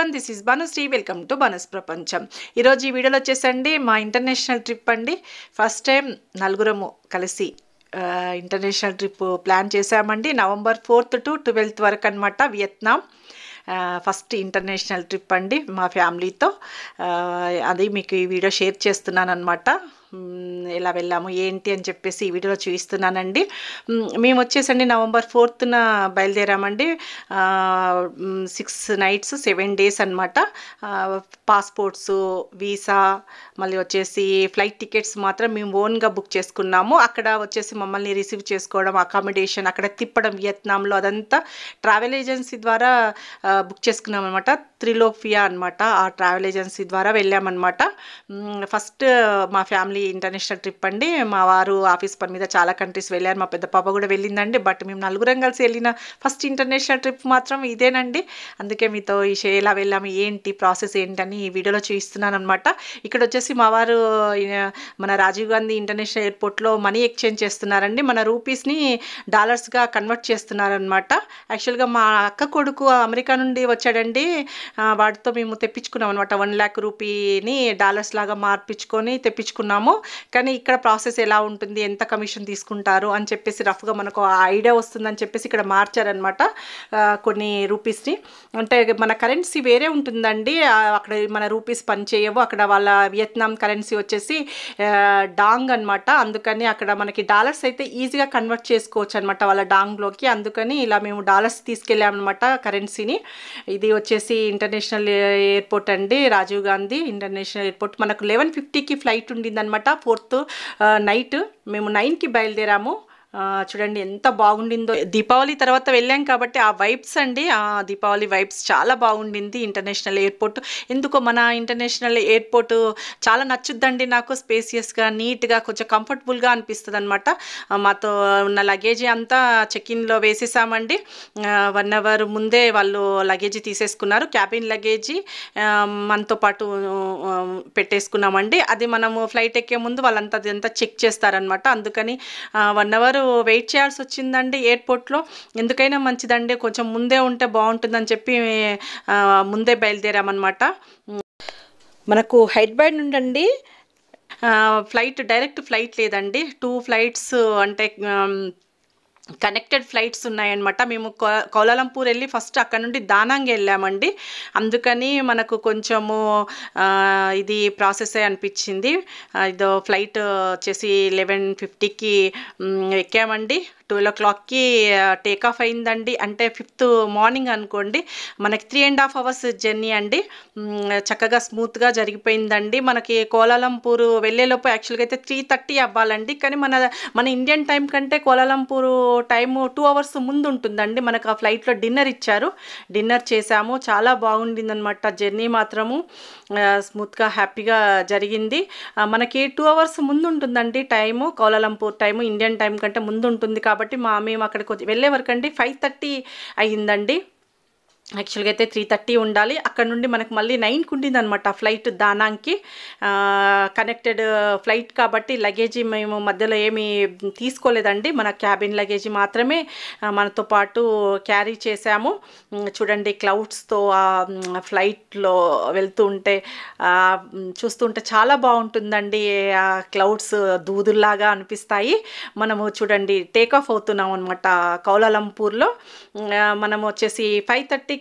Everyone, this is Banushri. Welcome to Banu's ప్రపంచం. ఈరోజు ఈ వీడియోలో వచ్చేసండి మా ఇంటర్నేషనల్ ట్రిప్ అండి. ఫస్ట్ టైం నలుగురము కలిసి ఇంటర్నేషనల్ ట్రిప్ ప్లాన్ చేశామండి. నవంబర్ 4th to 12th వరకు అనమాట. వియత్నాం ఫస్ట్ ఇంటర్నేషనల్ ట్రిప్ అండి మా ఫ్యామిలీతో. అది మీకు ఈ వీడియో షేర్ చేస్తున్నాను అనమాట. ఎలా వెళ్ళాము ఏంటి అని చెప్పేసి ఈ వీడియోలో చూపిస్తున్నానండి. మేము వచ్చేసండి నవంబర్ 4th బయలుదేరామండి. 6 nights 7 days అనమాట. పాస్పోర్ట్స్, వీసా, మళ్ళీ వచ్చేసి ఫ్లైట్ టికెట్స్ మాత్రం మేము ఓన్గా బుక్ చేసుకున్నాము. అక్కడ వచ్చేసి మమ్మల్ని రిసీవ్ చేసుకోవడం, అకామిడేషన్, అక్కడ తిప్పడం వియత్నాంలో అదంతా ట్రావెల్ ఏజెన్సీ ద్వారా బుక్ చేసుకున్నాం అనమాట. త్రిలోఫియా అనమాట. ఆ ట్రావెల్ ఏజెన్సీ ద్వారా వెళ్ళామన్నమాట. ఫస్ట్ మా ఫ్యామిలీ ఇంటర్నేషనల్ ట్రిప్ అండి. మా వారు ఆఫీస్ పని మీద చాలా కంట్రీస్ వెళ్ళారు. మా పెద్ద పాప కూడా వెళ్ళిందండి. బట్ మేము నలుగురం కలిసి వెళ్ళిన ఫస్ట్ ఇంటర్నేషనల్ ట్రిప్ మాత్రం ఇదేనండి. అందుకే మీతో ఎలా వెళ్ళాము ఏంటి ప్రాసెస్ ఏంటని ఈ వీడియోలో చూపిస్తున్నాను అనమాట. ఇక్కడ వచ్చేసి మా వారు మన రాజీవ్ గాంధీ ఇంటర్నేషనల్ ఎయిర్పోర్ట్లో మనీ ఎక్స్చేంజ్ చేస్తున్నారండి. మన రూపీస్ని డాలర్స్గా కన్వర్ట్ చేస్తున్నారనమాట. యాక్చువల్గా మా అక్క కొడుకు అమెరికా నుండి వచ్చాడండి. వాటితో మేము తెప్పించుకున్నాం అనమాట. 1 lakh రూపీని డాలర్స్ లాగా మార్పించుకొని తెప్పించుకున్నాము. కానీ ఇక్కడ ప్రాసెస్ ఎలా ఉంటుంది, ఎంత కమిషన్ తీసుకుంటారు అని చెప్పేసి రఫ్గా మనకు ఐడియా వస్తుందని చెప్పేసి ఇక్కడ మార్చారనమాట కొన్ని రూపీస్ని. అంటే మన కరెన్సీ వేరే ఉంటుందండి. అక్కడ మన రూపీస్ పనిచేయవు. అక్కడ వాళ్ళ వియత్నాం కరెన్సీ వచ్చేసి డాంగ్ అనమాట. అందుకని అక్కడ మనకి డాలర్స్ అయితే ఈజీగా కన్వర్ట్ చేసుకోవచ్చు అనమాట వాళ్ళ డాంగ్లోకి. అందుకని ఇలా మేము డాలర్స్ తీసుకెళ్ళామన్నమాట కరెన్సీని. ఇది వచ్చేసి ఇంటర్నేషనల్ ఎయిర్పోర్ట్ అండి, రాజీవ్ గాంధీ ఇంటర్నేషనల్ ఎయిర్పోర్ట్. మనకు 11:50కి ఫ్లైట్ ఉండిందనమాట. 4th నైట్ మేము 9కి బయలుదేరాము. చూడండి ఎంత బాగుండిందో. దీపావళి తర్వాత వెళ్ళాం కాబట్టి ఆ వైబ్స్ అండి, ఆ దీపావళి వైబ్స్ చాలా బాగుండింది ఇంటర్నేషనల్ ఎయిర్పోర్ట్. ఎందుకో మన ఇంటర్నేషనల్ ఎయిర్పోర్ట్ చాలా నచ్చుద్దండి నాకు. స్పేసియస్గా, నీట్గా, కొంచెం కంఫర్టబుల్గా అనిపిస్తుంది అనమాట. మాతో ఉన్న లగేజీ అంతా చెక్ఇన్లో వేసేసామండి. 1 hour ముందే వాళ్ళు లగేజీ తీసేసుకున్నారు. క్యాబిన్ లగేజీ మనతో పాటు పెట్టేసుకున్నామండి. అది మనము ఫ్లైట్ ఎక్కే ముందు వాళ్ళంతా అదంతా చెక్ చేస్తారనమాట. అందుకని 1 hour వెయిట్ చేయాల్సి వచ్చిందండి ఎయిర్పోర్ట్లో. ఎందుకైనా మంచిదండి, కొంచెం ముందే ఉంటే బాగుంటుందని చెప్పి ముందే బయలుదేరామన్నమాట. మనకు హైదరాబాద్ నుండి ఫ్లైట్, డైరెక్ట్ ఫ్లైట్ లేదండి. 2 flights అంటే కనెక్టెడ్ ఫ్లైట్స్ ఉన్నాయన్నమాట. మేము కౌలాలంపూర్ వెళ్ళి ఫస్ట్ అక్కడ నుండి దానాంగ్ వెళ్ళామండి. అందుకని మనకు కొంచెము ఇది ప్రాసెస్ అనిపించింది. ఇదో ఫ్లైట్ వచ్చేసి 11:50కి ఎక్కామండి. 12 o'clockకి టేక్ ఆఫ్ అయిందండి. అంటే 5th మార్నింగ్ అనుకోండి. మనకి 3.5 hours జర్నీ అండి. చక్కగా స్మూత్గా జరిగిపోయిందండి. మనకి కోలాలంపూర్ వెళ్ళేలోపు యాక్చువల్గా అయితే 3:30 అవ్వాలండి. కానీ మన ఇండియన్ టైం కంటే కోలాలంపూర్ టైము 2 hours ముందు ఉంటుందండి. మనకు ఆ ఫ్లైట్లో డిన్నర్ ఇచ్చారు. డిన్నర్ చేసాము. చాలా బాగుండిందనమాట. జర్నీ మాత్రము స్మూత్గా హ్యాపీగా జరిగింది. మనకి 2 hours ముందు ఉంటుందండి time. Kuala Lumpur time Indian time కంటే ముందు ఉంటుంది కాబట్టి మేము అక్కడికి వెళ్ళే వరకు అండి 5:30 అయ్యిందండి. యాక్చువల్గా అయితే 3:30 ఉండాలి. అక్కడ నుండి మనకు మళ్ళీ 9కి ఉండింది అనమాట ఫ్లైట్ దానాంగ్కి. కనెక్టెడ్ ఫ్లైట్ కాబట్టి లగేజీ మేము మధ్యలో ఏమీ తీసుకోలేదండి. మన క్యాబిన్ లగేజీ మాత్రమే మనతో పాటు క్యారీ చేసాము. చూడండి క్లౌడ్స్తో ఫ్లైట్లో వెళ్తూ ఉంటే చూస్తుంటే చాలా బాగుంటుందండి. ఆ క్లౌడ్స్ దూదుల్లాగా అనిపిస్తాయి. మనము చూడండి టేక్ ఆఫ్ అవుతున్నాం అనమాట కౌలాలంపూర్లో. మనము వచ్చేసి 5:30కి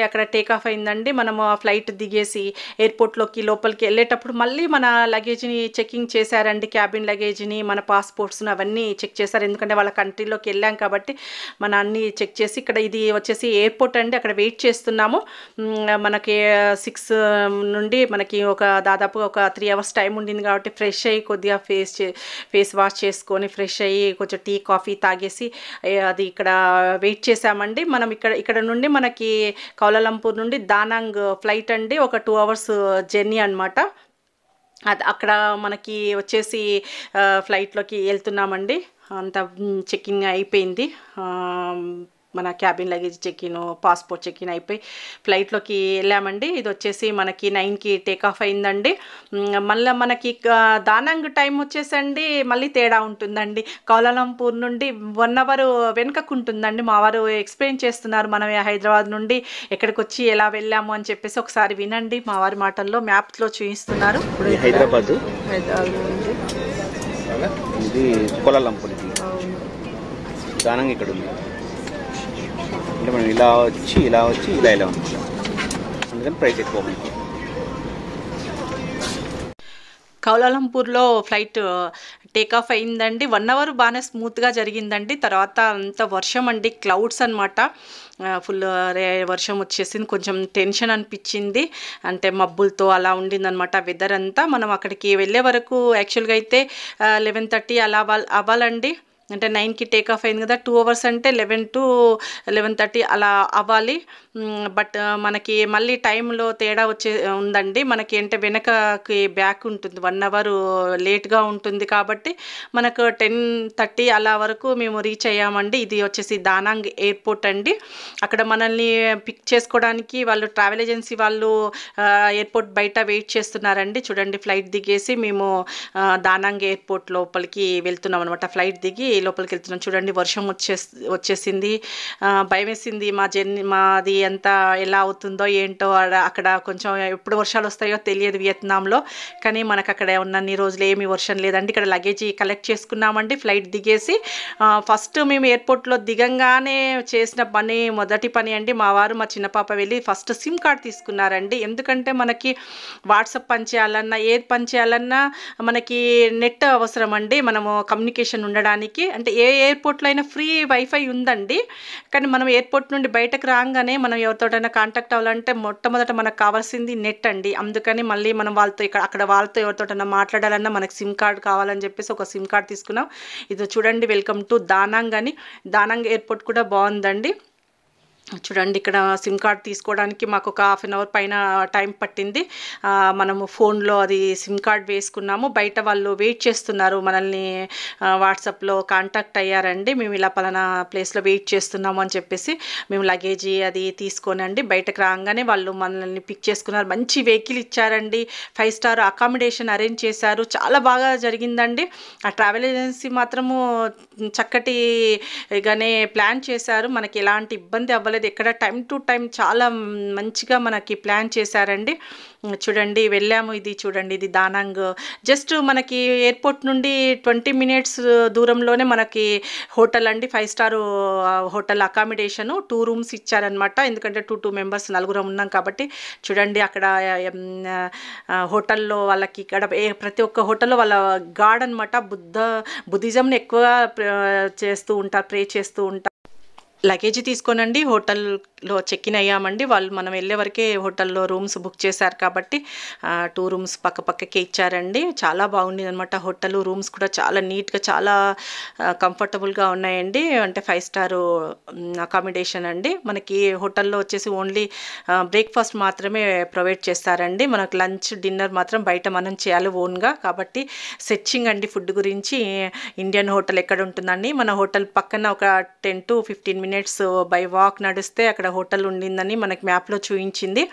అక్కడ టేక్ ఆఫ్ అయిందండి. మనము ఆ ఫ్లైట్ దిగేసి ఎయిర్పోర్ట్లోకి లోపలికి వెళ్ళేటప్పుడు మళ్ళీ మన లగేజ్ని చెకింగ్ చేశారండి. క్యాబిన్ లగేజ్ని, మన పాస్పోర్ట్స్ని అవన్నీ చెక్ చేశారు. ఎందుకంటే వాళ్ళ కంట్రీలోకి వెళ్ళాం కాబట్టి మన అన్నీ చెక్ చేసి, ఇక్కడ ఇది వచ్చేసి ఎయిర్పోర్ట్ అండి, అక్కడ వెయిట్ చేస్తున్నాము. మనకి 6 నుండి మనకి దాదాపుగా ఒక 3 hours టైం ఉండింది కాబట్టి ఫ్రెష్ అయ్యి కొద్దిగా ఫేస్ వాష్ చేసుకొని ఫ్రెష్ అయ్యి కొంచెం టీ కాఫీ తాగేసి అది ఇక్కడ వెయిట్ చేసామండి. మనం ఇక్కడ నుండి మనకి కౌలాలంపూర్ నుండి దానాంగ్ ఫ్లైట్ అండి, ఒక 2 hours జర్నీ అనమాట. అక్కడ మనకి వచ్చేసి ఫ్లైట్లోకి వెళ్తున్నామండి. అంతా చెక్కింగ్ అయిపోయింది. మన cabin luggage check-in, passport check-in అయిపోయి ఫ్లైట్లోకి వెళ్ళామండి. ఇది వచ్చేసి మనకి 9కి టేక్ ఆఫ్ అయిందండి. మళ్ళీ మనకి దానాంగ్ టైం వచ్చేసండి మళ్ళీ తేడా ఉంటుందండి. కౌలాలంపూర్ నుండి 1 అవర్ వెనుకకు ఉంటుందండి. మా వారు ఎక్స్ప్లెయిన్ చేస్తున్నారు మనం హైదరాబాద్ నుండి ఎక్కడికి వచ్చి ఎలా వెళ్ళాము అని చెప్పేసి. ఒకసారి వినండి మా వారి మాటల్లో, మ్యాప్లో చూపిస్తున్నారు. హైదరాబాద్ ఇది కౌలాలంపూర్, దానంగా ఇక్కడ ఉంది. అంటే మనం ఇలా వచ్చి ఇలా ఉంది, అందుకని ప్రైస్ ఎక్కువ ఉంది. కౌలాలంపూర్లో ఫ్లైట్ టేక్ ఆఫ్ అయిందండి. 1 అవర్ బాగానే స్మూత్గా జరిగిందండి. తర్వాత అంత వర్షం అండి, క్లౌడ్స్ అనమాట, ఫుల్ వర్షం వచ్చేసింది. కొంచెం టెన్షన్ అనిపించింది, అంటే మబ్బులతో అలా ఉండిందనమాట వెదర్ అంతా. మనం అక్కడికి వెళ్ళే వరకు యాక్చువల్గా అయితే 11:30 అలా అవ్వాలండి. అంటే 9కి టేక్ ఆఫ్ అయింది కదా, 2 అవర్స్ అంటే 11 to 11:30 అలా అవ్వాలి. బట్ మనకి మళ్ళీ టైంలో తేడా ఉందండి. మనకి అంటే వెనకకి బ్యాక్ ఉంటుంది, 1 అవర్ లేట్గా ఉంటుంది కాబట్టి మనకు 10:30 అలా వరకు మేము రీచ్ అయ్యామండి. ఇది వచ్చేసి దానాంగ్ ఎయిర్పోర్ట్ అండి. అక్కడ మనల్ని పిక్ చేసుకోవడానికి వాళ్ళు ట్రావెల్ ఏజెన్సీ వాళ్ళు ఎయిర్పోర్ట్ బయట వెయిట్ చేస్తున్నారండి. చూడండి, ఫ్లైట్ దిగేసి మేము దానాంగ్ ఎయిర్పోర్ట్ లోపలికి వెళ్తున్నాం అనమాట. ఫ్లైట్ దిగి లోపలికి వెళ్తున్నాం. చూడండి, వర్షం వచ్చేసింది, భయం వేసింది. మాది ఎంత ఎలా అవుతుందో ఏంటో. అక్కడ కొంచెం ఎప్పుడు వర్షాలు వస్తాయో తెలియదు వియత్నాంలో, కానీ మనకు అక్కడ ఉన్నన్ని రోజులు ఏమీ వర్షం లేదండి. ఇక్కడ లగేజీ కలెక్ట్ చేసుకున్నామండి ఫ్లైట్ దిగేసి. ఫస్ట్ మేము ఎయిర్పోర్ట్లో దిగంగానే చేసిన మొదటి పని అండి, మా వారు మా చిన్న పాప వెళ్ళి ఫస్ట్ సిమ్ కార్డ్ తీసుకున్నారండి. ఎందుకంటే మనకి వాట్సాప్ పని చేయాలన్నా, ఏది పని చేయాలన్నా మనకి నెట్ అవసరం అండి, మనము కమ్యూనికేషన్ ఉండడానికి. అంటే ఏ ఎయిర్పోర్ట్లో అయినా ఫ్రీ వైఫై ఉందండి, కానీ మనం ఎయిర్పోర్ట్ నుండి బయటకు రాగానే మనం ఎవరితోటైనా కాంటాక్ట్ అవ్వాలంటే మొట్టమొదట మనకు కావాల్సింది నెట్ అండి. అందుకని మళ్ళీ మనం వాళ్ళతో అక్కడ వాళ్ళతో ఎవరితోటైనా మాట్లాడాలన్నా మనకు సిమ్ కార్డ్ కావాలని చెప్పేసి ఒక సిమ్ కార్డ్ తీసుకున్నాం. ఇది చూడండి, వెల్కమ్ టు దానాంగ్ అని. దానాంగ్ ఎయిర్పోర్ట్ కూడా బాగుందండి. చూడండి, ఇక్కడ సిమ్ కార్డ్ తీసుకోవడానికి మాకు ఒక 1/2 అవర్ పైన టైం పట్టింది. మనము ఫోన్లో అది సిమ్ కార్డ్ వేసుకున్నాము. బయట వాళ్ళు వెయిట్ చేస్తున్నారు, మనల్ని వాట్సాప్లో కాంటాక్ట్ అయ్యారండి. మేము ఇలా పలానా ప్లేస్లో వెయిట్ చేస్తున్నాము అని చెప్పేసి మేము లగేజీ అది తీసుకోనండి బయటకు రాగానే వాళ్ళు మనల్ని పిక్ చేసుకున్నారు. మంచి వెహికల్ ఇచ్చారండి, 5 స్టార్ అకామిడేషన్ అరేంజ్ చేశారు. చాలా బాగా జరిగిందండి. ఆ ట్రావెల్ ఏజెన్సీ మాత్రము చక్కటిగానే ప్లాన్ చేశారు, మనకి ఎలాంటి ఇబ్బంది అవ్వలేదు. ఎక్కడ టైం టు టైం చాలా మంచిగా మనకి ప్లాన్ చేశారండి. చూడండి, వెళ్ళాము. ఇది చూడండి, ఇది దానాంగ్. జస్ట్ మనకి ఎయిర్పోర్ట్ నుండి 20 minutes దూరంలోనే మనకి హోటల్ అండి, 5 స్టార్ హోటల్ అకామిడేషను. 2 rooms ఇచ్చారనమాట, ఎందుకంటే 2 members, 4 ఉన్నాం కాబట్టి. చూడండి, అక్కడ హోటల్లో వాళ్ళకి ఇక్కడ ప్రతి ఒక్క హోటల్లో వాళ్ళ గాడ్ అనమాట, బుద్ధిజంని ఎక్కువ చేస్తూ ఉంటారు, ప్రే చేస్తూ ఉంటారు. లగేజీ తీసుకోనండి హోటల్లో చెక్ ఇన్ అయ్యామండి. వాళ్ళు మనం వెళ్ళే వరకే హోటల్లో రూమ్స్ బుక్ చేశారు కాబట్టి 2 rooms పక్కకే ఇచ్చారండి. చాలా బాగుంది అనమాట హోటల్. రూమ్స్ కూడా చాలా నీట్గా, చాలా కంఫర్టబుల్గా ఉన్నాయండి. అంటే 5 స్టార్ అకామిడేషన్ అండి. మనకి హోటల్లో వచ్చేసి ఓన్లీ బ్రేక్ఫాస్ట్ మాత్రమే ప్రొవైడ్ చేస్తారండి. మనకు లంచ్, డిన్నర్ మాత్రం బయట మనం చేయాలి ఓన్గా. కాబట్టి సెర్చింగ్ అండి ఫుడ్ గురించి, ఇండియన్ హోటల్ ఎక్కడ ఉంటుందండి. మన హోటల్ పక్కన ఒక 10 to 15 minutes బై వాక్ నడిస్తే అక్కడ హోటల్ ఉండిందని మనకి మ్యాప్లో చూపించింది.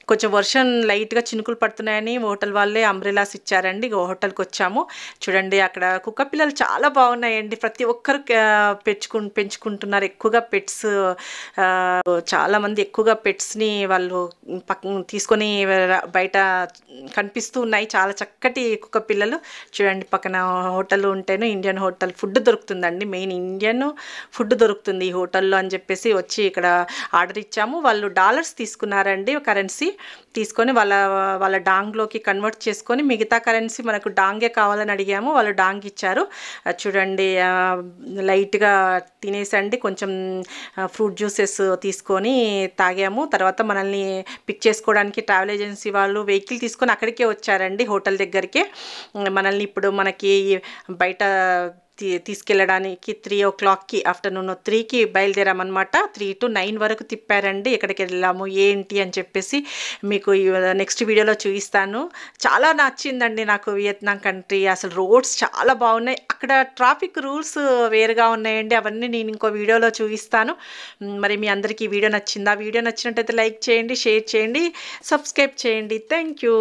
కొంచెం వర్షం లైట్గా చినుకులు పడుతున్నాయని హోటల్ వాళ్ళే అంబ్రెలాస్ ఇచ్చారండి. హోటల్కి వచ్చాము. చూడండి, అక్కడ కుక్క పిల్లలు చాలా బాగున్నాయండి. ప్రతి ఒక్కరు పెంచుకుంటున్నారు ఎక్కువగా పెట్స్. చాలామంది ఎక్కువగా పెట్స్ని వాళ్ళు తీసుకొని బయట కనిపిస్తూ ఉన్నాయి. చాలా చక్కటి కుక్క పిల్లలు. చూడండి, పక్కన హోటల్ ఉంటేనే ఇండియన్ హోటల్ ఫుడ్ దొరుకుతుందండి. మెయిన్ ఇండియన్ ఫుడ్ దొరుకుతుంది ఈ హోటల్లో అని చెప్పేసి వచ్చి ఇక్కడ ఆర్డర్ ఇచ్చాము. వాళ్ళు డాలర్స్ తీసుకున్నారండి, కరెన్సీ తీసుకొని వాళ్ళ డాంగ్లోకి కన్వర్ట్ చేసుకొని మిగతా కరెన్సీ మనకు డాంగే కావాలని అడిగాము, వాళ్ళు డాంగ్ ఇచ్చారు. చూడండి, లైట్గా తినేసండి, కొంచెం ఫ్రూట్ జ్యూసెస్ తీసుకొని తాగాము. తర్వాత మనల్ని పిక్ చేసుకోవడానికి ట్రావెల్ ఏజెన్సీ వాళ్ళు వెహికల్ తీసుకొని అక్కడికే వచ్చారండి, హోటల్ దగ్గరికి. మనల్ని ఇప్పుడు మనకి బయట తీసుకెళ్ళడానికి 3 ఆఫ్టర్నూన్ 3కి బయలుదేరామన్నమాట. 3 to 9 వరకు తిప్పారండి. ఎక్కడికి వెళ్ళాము ఏంటి అని చెప్పేసి మీకు నెక్స్ట్ వీడియోలో చూపిస్తాను. చాలా నచ్చిందండి నాకు వియత్నాం కంట్రీ. అసలు రోడ్స్ చాలా బాగున్నాయి. అక్కడ ట్రాఫిక్ రూల్స్ వేరుగా ఉన్నాయండి. అవన్నీ నేను ఇంకో వీడియోలో చూపిస్తాను. మరి మీ అందరికీ ఈ వీడియో నచ్చిందా? వీడియో నచ్చినట్టయితే లైక్ చేయండి, షేర్ చేయండి, సబ్స్క్రైబ్ చేయండి. Thank you.